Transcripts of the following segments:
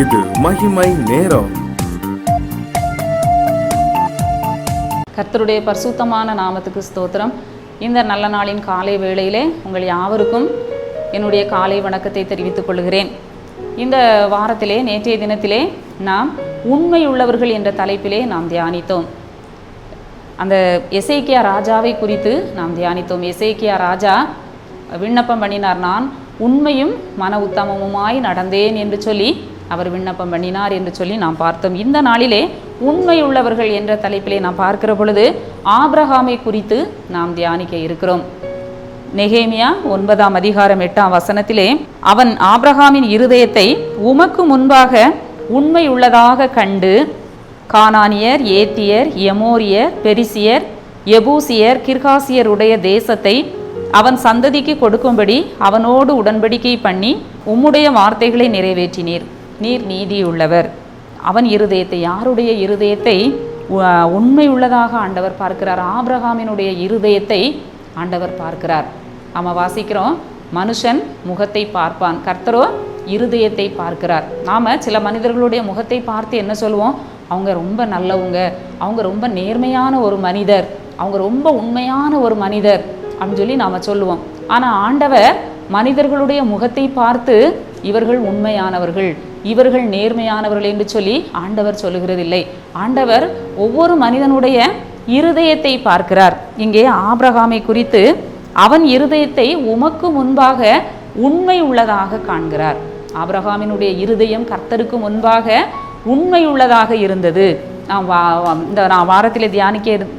இது மகிமை நேரம். கர்த்தருடைய பரிசுத்தமான நாமத்துக்கு ஸ்தோத்திரம். இந்த நல்ல நாளின் காலை வேளையிலே உங்கள் யாவருக்கும் என்னுடைய காலை வணக்கத்தை தெரிவித்துக் கொள்கிறேன். இந்த வாரத்திலே நேற்றைய தினத்திலே நாம் உண்மையுள்ளவர்கள் என்ற தலைப்பிலே நாம் தியானித்தோம். அந்த எசேக்கியா ராஜாவை குறித்து நாம் தியானித்தோம். எசேக்கியா ராஜா விண்ணப்பம் பண்ணினார், நான் உண்மையும் மன உத்தமமுமாய் நடந்தேன் என்று சொல்லி அவர் விண்ணப்பம் பண்ணினார் என்று சொல்லி நாம் பார்த்தோம். இந்த நாளிலே உண்மையுள்ளவர்கள் என்ற தலைப்பிலே நாம் பார்க்கிற பொழுது ஆபிரகாமை குறித்து நாம் தியானிக்க இருக்கிறோம். நெகேமியா 9ஆம் அதிகாரம் 8ஆம் வசனத்திலே, அவன் ஆபிரகாமின் இருதயத்தை உமக்கு முன்பாக உண்மையுள்ளதாக கண்டு கானானியர், ஏத்தியர், எமோரியர், பெரிசியர், எபூசியர், கிர்காசியருடைய தேசத்தை அவன் சந்ததிக்கு கொடுக்கும்படி அவனோடு உடன்படிக்கை பண்ணி உம்முடைய வார்த்தைகளை நிறைவேற்றினீர். நீர் நீதியுள்ளவர். அவன் இருதயத்தை, யாருடைய இருதயத்தை உண்மையுள்ளதாக ஆண்டவர் பார்க்கிறார்? ஆபிரகாமினுடைய இருதயத்தை ஆண்டவர் பார்க்கிறார். நம்ம வாசிக்கிறோம், மனுஷன் முகத்தை பார்ப்பான், கர்த்தரோ இருதயத்தை பார்க்கிறார். நாம் சில மனிதர்களுடைய முகத்தை பார்த்து என்ன சொல்லுவோம்? அவங்க ரொம்ப நல்லவங்க, அவங்க ரொம்ப நேர்மையான ஒரு மனிதர், அவங்க ரொம்ப உண்மையான ஒரு மனிதர் அப்படின்னு சொல்லி நாம் சொல்லுவோம். ஆனால் ஆண்டவர் மனிதர்களுடைய முகத்தை பார்த்து இவர்கள் உண்மையானவர்கள், இவர்கள் நேர்மையானவர்கள் என்று சொல்லி ஆண்டவர் சொல்லுகிறதில்லை. ஆண்டவர் ஒவ்வொரு மனிதனுடைய இருதயத்தை பார்க்கிறார். இங்கே ஆபிரகாமை குறித்து அவன் இருதயத்தை உமக்கு முன்பாக உண்மை உள்ளதாக காண்கிறார். ஆபிரகாமினுடைய இருதயம் கர்த்தருக்கு முன்பாக உண்மை உள்ளதாக இருந்தது. நான் வாரத்திலே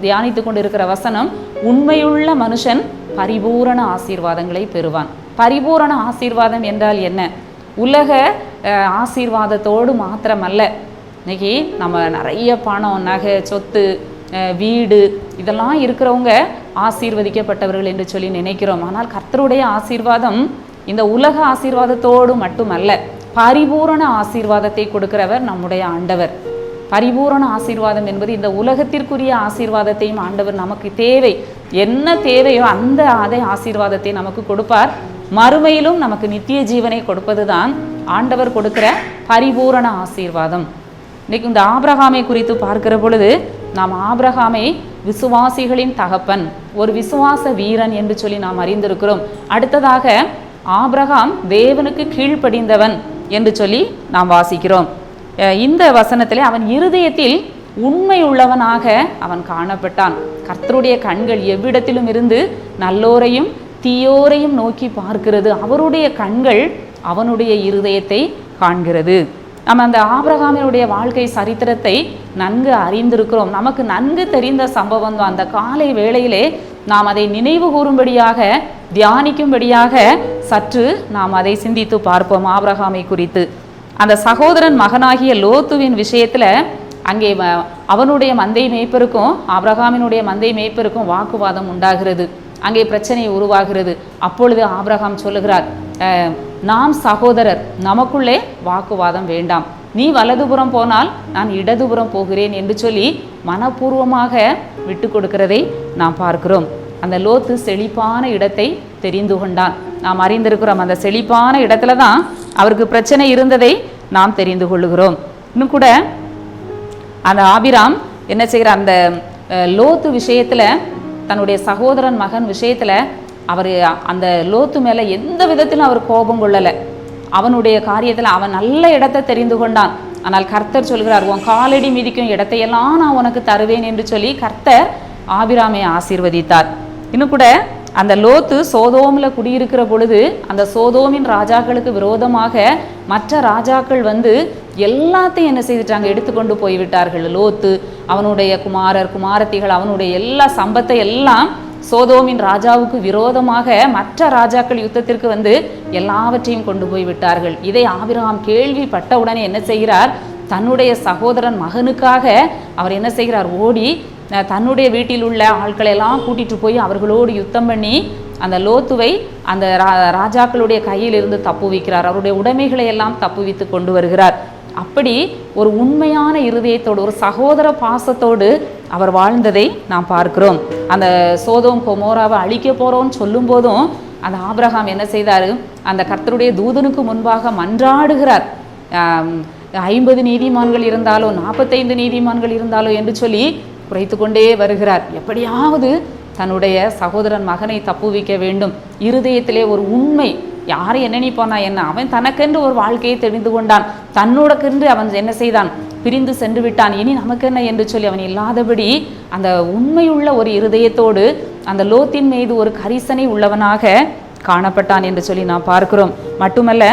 தியானித்து கொண்டு இருக்கிற வசனம், உண்மையுள்ள மனுஷன் பரிபூரண ஆசீர்வாதங்களை பெறுவான். பரிபூரண ஆசீர்வாதம் என்றால் என்ன? உலக ஆசீர்வாதத்தோடு மாத்திரமல்ல. இன்னைக்கு நம்ம நிறைய பணம், நகை, சொத்து, வீடு இதெல்லாம் இருக்கிறவங்க ஆசீர்வதிக்கப்பட்டவர்கள் என்று சொல்லி நினைக்கிறோம். ஆனால் கர்த்தருடைய ஆசீர்வாதம் இந்த உலக ஆசீர்வாதத்தோடு மட்டுமல்ல, பரிபூரண ஆசீர்வாதத்தை கொடுக்கிறவர் நம்முடைய ஆண்டவர். பரிபூரண ஆசீர்வாதம் என்பது இந்த உலகத்திற்குரிய ஆசீர்வாதத்தையும் ஆண்டவர் நமக்கு தேவை, என்ன தேவையோ அந்த அதே ஆசீர்வாதத்தை நமக்கு கொடுப்பார். மறுமையிலும் நமக்கு நித்திய ஜீவனை கொடுப்பது தான் ஆண்டவர் கொடுக்கிற பரிபூரண ஆசீர்வாதம். இன்னைக்கு இந்த ஆபிரகாமை குறித்து பார்க்கிற பொழுது நாம் ஆபிரகாமை விசுவாசிகளின் தகப்பன், ஒரு விசுவாச வீரன் என்று சொல்லி நாம் அறிந்திருக்கிறோம். அடுத்ததாக ஆபிரகாம் தேவனுக்கு கீழ்ப்படிந்தவன் என்று சொல்லி நாம் வாசிக்கிறோம். இந்த வசனத்திலே அவன் இருதயத்தில் உண்மை உள்ளவனாக அவன் காணப்பட்டான். கர்த்தருடைய கண்கள் எவ்விடத்திலும் இருந்து நல்லோரையும் தீயோரையும் நோக்கி பார்க்கிறது. அவருடைய கண்கள் அவனுடைய இருதயத்தை காண்கிறது. நம்ம அந்த ஆபிரகாமினுடைய வாழ்க்கை சரித்திரத்தை நன்கு அறிந்திருக்கிறோம். நமக்கு நன்கு தெரிந்த சம்பவம் தான். அந்த காலை வேளையிலே நாம் அதை நினைவு கூறும்படியாக, தியானிக்கும்படியாக சற்று நாம் அதை சிந்தித்து பார்ப்போம். ஆபிரகாமை குறித்து அந்த சகோதரன் மகனாகிய லோத்துவின் விஷயத்தில் அங்கே அவனுடைய மந்தை மேய்ப்பருக்கும் ஆபிரகாமினுடைய மந்தை மேய்ப்பருக்கும் வாக்குவாதம் உண்டாகிறது. அங்கே பிரச்சனை உருவாகிறது. அப்பொழுது ஆபிரகாம் சொல்லுகிறார், நாம் சகோதரர், நமக்குள்ளே வாக்குவாதம் வேண்டாம், நீ வலதுபுறம் போனால் நான் இடதுபுறம் போகிறேன் என்று சொல்லி மனப்பூர்வமாக விட்டு கொடுக்கிறதை நாம் பார்க்கிறோம். அந்த லோத்து செழிப்பான இடத்தை தெரிந்து கொண்டான். நாம் அறிந்திருக்கிறோம், அந்த செழிப்பான இடத்துல தான் அவருக்கு பிரச்சனை இருந்ததை நாம் தெரிந்து கொள்ளுகிறோம். இன்னும் கூட அந்த ஆபிராம் என்ன செய்கிறார்? அந்த லோத்து விஷயத்தில், தன்னுடைய சகோதரன் மகன் விஷயத்தில் அவர் அந்த லோத்து மேலே எந்த விதத்திலும் அவர் கோபம் கொள்ளலை. அவனுடைய காரியத்தில் அவன் நல்ல இடத்தை தெரிந்து கொண்டான். ஆனால் கர்த்தர் சொல்கிறார், உன் காலடி மிதிக்கும் இடத்தையெல்லாம் நான் உனக்கு தருவேன் என்று சொல்லி கர்த்தர் ஆபிராமை ஆசீர்வதித்தார். இன்னும் கூட அந்த லோத்து சோதோமில் குடியிருக்கிற பொழுது அந்த சோதோமின் ராஜாக்களுக்கு விரோதமாக மற்ற ராஜாக்கள் வந்து எல்லாத்தையும் என்ன செய்துட்டாங்க? எடுத்துக்கொண்டு போய்விட்டார்கள். லோத்து, அவனுடைய குமாரர், குமாரத்திகள், அவனுடைய எல்லா சம்பத்தை எல்லாம் சோதோமின் ராஜாவுக்கு விரோதமாக மற்ற ராஜாக்கள் யுத்தத்திற்கு வந்து எல்லாவற்றையும் கொண்டு போய் விட்டார்கள். இதை ஆபிரகாம் கேள்விப்பட்ட உடனே என்ன செய்கிறார்? தன்னுடைய சகோதரன் மகனுக்காக அவர் என்ன செய்கிறார்? ஓடி தன்னுடைய வீட்டில் உள்ள ஆட்களெல்லாம் கூட்டிட்டு போய் அவர்களோடு யுத்தம் பண்ணி அந்த லோத்துவை அந்த ராஜாக்களுடைய கையில் இருந்து தப்புவிக்கிறார். அவருடைய உடைமைகளை எல்லாம் தப்புவித்து கொண்டு வருகிறார். அப்படி ஒரு உண்மையான இருதயத்தோடு, ஒரு சகோதர பாசத்தோடு அவர் வாழ்ந்ததை நாம் பார்க்கிறோம். அந்த சோதோம் கொமோராவை அழிக்க போறோம்னு சொல்லும் போதும் அந்த ஆபிரகாம் என்ன செய்தார்? அந்த கர்த்தருடைய தூதனுக்கு முன்பாக மன்றாடுகிறார். 50 நீதிமான்கள் இருந்தாலோ 45 நீதிமான்கள் இருந்தாலோ என்று சொல்லி குறைத்து கொண்டே வருகிறார். எப்படியாவது தன்னுடைய சகோதரன் மகனை தப்புவிக்க வேண்டும். இருதயத்திலே ஒரு உண்மை, யாரை என்ன நினைப்பானா என்ன, அவன் தனக்கென்று ஒரு வாழ்க்கையை தெரிந்து கொண்டான், தன்னோடக்கென்று அவன் என்ன செய்தான், பிரிந்து சென்று விட்டான், இனி நமக்கென்ன என்று சொல்லி அவன் இல்லாதபடி அந்த உண்மையுள்ள ஒரு இருதயத்தோடு அந்த லோத்தின் மீது ஒரு கரிசனை உள்ளவனாக காணப்பட்டான் என்று சொல்லி நாம் பார்க்கிறோம். மட்டுமல்ல,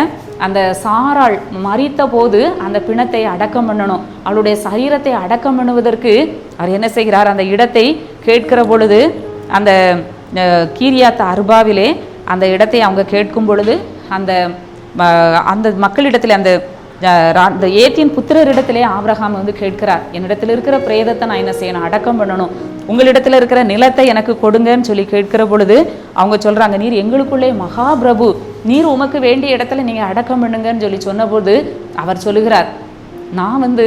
அந்த சாராள் மரித்த போது அந்த பிணத்தை அடக்கம் பண்ணணும், அவளுடைய சரீரத்தை அடக்கம் பண்ணுவதற்கு அவர் என்ன செய்கிறார், அந்த இடத்தை கேட்கிற பொழுது அந்த கீரியாத் அர்பாவிலே அந்த இடத்தை அவங்க கேட்கும் பொழுது அந்த மக்களிடத்தில் அந்த ஏத்தியின் புத்திரரிடத்திலே ஆபிரகாம் வந்து கேட்கிறார், என்னிடத்தில் இருக்கிற பிரேதத்தை நான் என்ன செய்யணும், அடக்கம் பண்ணணும், உங்களிடத்துல இருக்கிற நிலத்தை எனக்கு கொடுங்கன்னு சொல்லி கேட்கிற பொழுது அவங்க சொல்றாங்க, நீர் எங்களுக்குள்ளே மகாபிரபு, நீர் உமக்கு வேண்டிய இடத்துல நீங்க அடக்கம் பண்ணுங்கன்னு சொல்லி சொன்னபோது அவர் சொல்லுகிறார், நான் வந்து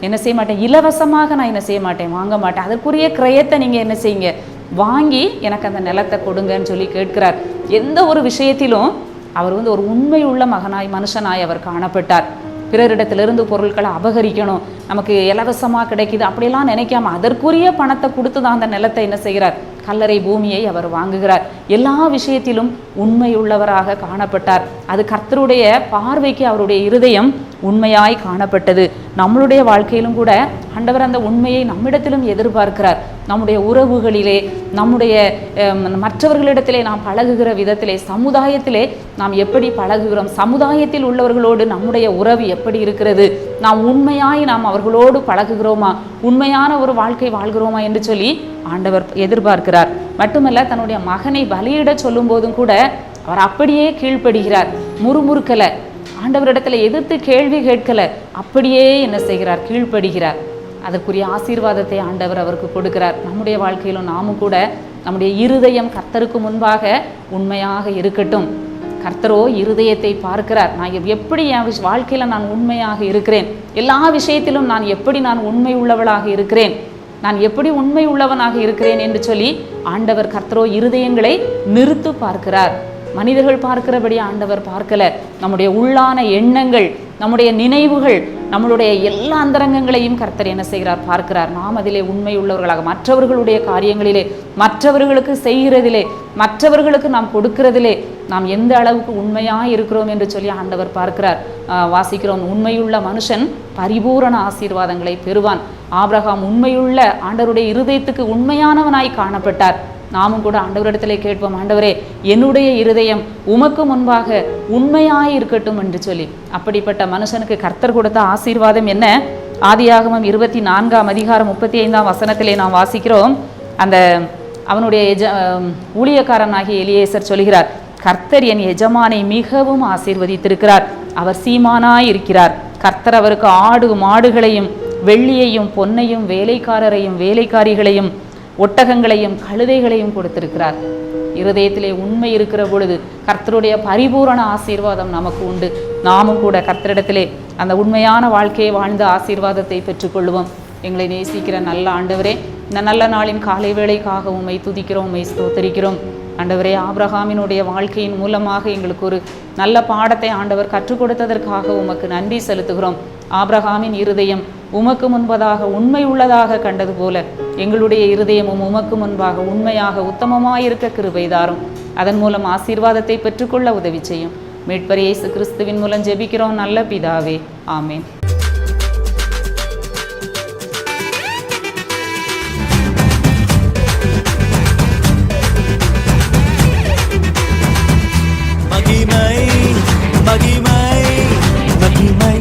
என்ன செய்ய மாட்டேன், இலவசமாக நான் என்ன செய்ய மாட்டேன், வாங்க மாட்டேன், அதற்குரிய கிரயத்தை நீங்க என்ன செய்யுங்க, வாங்கி எனக்கு அந்த நிலத்தை கொடுங்கன்னு சொல்லி கேட்கிறார். எந்த ஒரு விஷயத்திலும் அவர் வந்து ஒரு உண்மையுள்ள மனுஷனாய் அவர் காணப்பட்டார். பிறரிடத்திலிருந்து பொருட்களை அபகரிக்கணும், நமக்கு இலவசமாக கிடைக்குது அப்படியெல்லாம் நினைக்காம அதற்குரிய பணத்தை கொடுத்து தான் அந்த நிலத்தை என்ன செய்கிறார், கல்லறை பூமியை அவர் வாங்குகிறார். எல்லா விஷயத்திலும் உண்மையுள்ளவராக காணப்பட்டார். அது கர்த்தருடைய பார்வைக்கு அவருடைய இருதயம் உண்மையாய் காணப்பட்டது. நம்மளுடைய வாழ்க்கையிலும் கூட ஆண்டவர் அந்த உண்மையை நம்மிடத்திலும் எதிர்பார்க்கிறார். நம்முடைய உறவுகளிலே, நம்முடைய மற்றவர்களிடத்திலே நாம் பழகுகிற விதத்திலே, சமுதாயத்திலே நாம் எப்படி பழகுகிறோம், சமுதாயத்தில் உள்ளவர்களோடு நம்முடைய உறவு எப்படி இருக்கிறது, நாம் உண்மையாய் நாம் அவர்களோடு பழகுகிறோமா, உண்மையான ஒரு வாழ்க்கை வாழ்கிறோமா என்று சொல்லி ஆண்டவர் எதிர்பார்க்கிறார். மட்டுமல்ல, தன்னுடைய மகனை பலியிட சொல்லும் போதும் கூட அவர் அப்படியே கீழ்ப்படுகிறார், முறுமுறுக்கல, ஆண்டவரிடத்துல எதிர்த்து கேள்வி கேட்கல, அப்படியே என்ன செய்கிறார், கீழ்ப்படுகிறார். அதற்குரிய ஆசீர்வாதத்தை ஆண்டவர் அவருக்கு கொடுக்கிறார். நம்முடைய வாழ்க்கையிலும் நாமும் கூட நம்முடைய இருதயம் கர்த்தருக்கு முன்பாக உண்மையாக இருக்கட்டும். கர்த்தரோ இருதயத்தை பார்க்கிறார். நான் எப்படி என் வாழ்க்கையில நான் உண்மையாக இருக்கிறேன், எல்லா விஷயத்திலும் நான் எப்படி நான் உண்மை உள்ளவளாக இருக்கிறேன், நான் எப்படி உண்மை உள்ளவனாக இருக்கிறேன் என்று சொல்லி ஆண்டவர் கர்த்தரோ இருதயங்களை நிறுத்து பார்க்கிறார். மனிதர்கள் பார்க்கிறபடி ஆண்டவர் பார்க்கல. நம்முடைய உள்ளான எண்ணங்கள், நம்முடைய நினைவுகள், நம்மளுடைய எல்லா அந்தரங்கங்களையும் கர்த்தர் என்ன செய்கிறார், பார்க்கிறார். நாம் அதிலே உண்மை உள்ளவர்களாக மற்றவர்களுடைய காரியங்களிலே, மற்றவர்களுக்கு செய்கிறதிலே, மற்றவர்களுக்கு நாம் கொடுக்கிறதிலே நாம் எந்த அளவுக்கு உண்மையாக இருக்கிறோம் என்று சொல்லி ஆண்டவர் பார்க்கிறார். வாசிக்கிறோம், உண்மையுள்ள மனுஷன் பரிபூரண ஆசீர்வாதங்களை பெறுவான். ஆபிரகாம் உண்மையுள்ள ஆண்டவருடைய இருதயத்துக்கு உண்மையானவனாய் காணப்பட்டார். நாமும் கூட ஆண்டவரிடத்திலே கேட்போம், ஆண்டவரே என்னுடைய இருதயம் உமக்கு முன்பாக உண்மையாய் இருக்கட்டும் என்று சொல்லி. அப்படிப்பட்ட மனுஷனுக்கு கர்த்தர் கொடுத்த ஆசீர்வாதம் என்ன? ஆதியாகமம் 24ஆம் அதிகாரம் 35ஆம் வசனத்திலே நாம் வாசிக்கிறோம். அந்த அவனுடைய ஊழியக்காரனாகிய எலியேசர் சொல்கிறார், கர்த்தர் என் எஜமானை மிகவும் ஆசீர்வதித்திருக்கிறார், அவர் சீமானாய் இருக்கிறார். கர்த்தர் அவருக்கு ஆடு மாடுகளையும் வெள்ளியையும் பொன்னையும் வேலைக்காரரையும் வேலைக்காரிகளையும் ஒட்டகங்களையும் கழுதைகளையும் கொடுத்திருக்கிறார். இருதயத்திலே உண்மை இருக்கிற பொழுது கர்த்தருடைய பரிபூரண ஆசீர்வாதம் நமக்கு உண்டு. நாமும் கூட கர்த்தரிடத்திலே அந்த உண்மையான வாழ்க்கையை வாழ்ந்த ஆசீர்வாதத்தை பெற்றுக்கொள்வோம். எங்களை நேசிக்கிற நல்ல ஆண்டவரே, இந்த நல்ல நாளின் காலை வேளைக்காக உம்மை துதிக்கிறோம், உம்மை ஸ்தோத்தரிக்கிறோம். ஆண்டவரே, ஆபிரகாமினுடைய வாழ்க்கையின் மூலமாக எங்களுக்கு ஒரு நல்ல பாடத்தை ஆண்டவர் கற்றுக் கொடுத்ததற்காக உமக்கு நன்றி செலுத்துகிறோம். ஆபிரகாமின் இருதயம் உமக்கு முன்பதாக உண்மை உள்ளதாக கண்டது போல எங்களுடைய இருதயமும் உமக்கு முன்பாக உண்மையாக உத்தமமாயிருக்க கிருபை தாரும். அதன் மூலம் ஆசீர்வாதத்தை பெற்றுக்கொள்ள உதவி செய்யும். மீட்பர் இயேசு கிறிஸ்துவின் மூலம் ஜெபிக்கிறோம் நல்ல பிதாவே, ஆமேன். மகிமை மகிமை மகிமை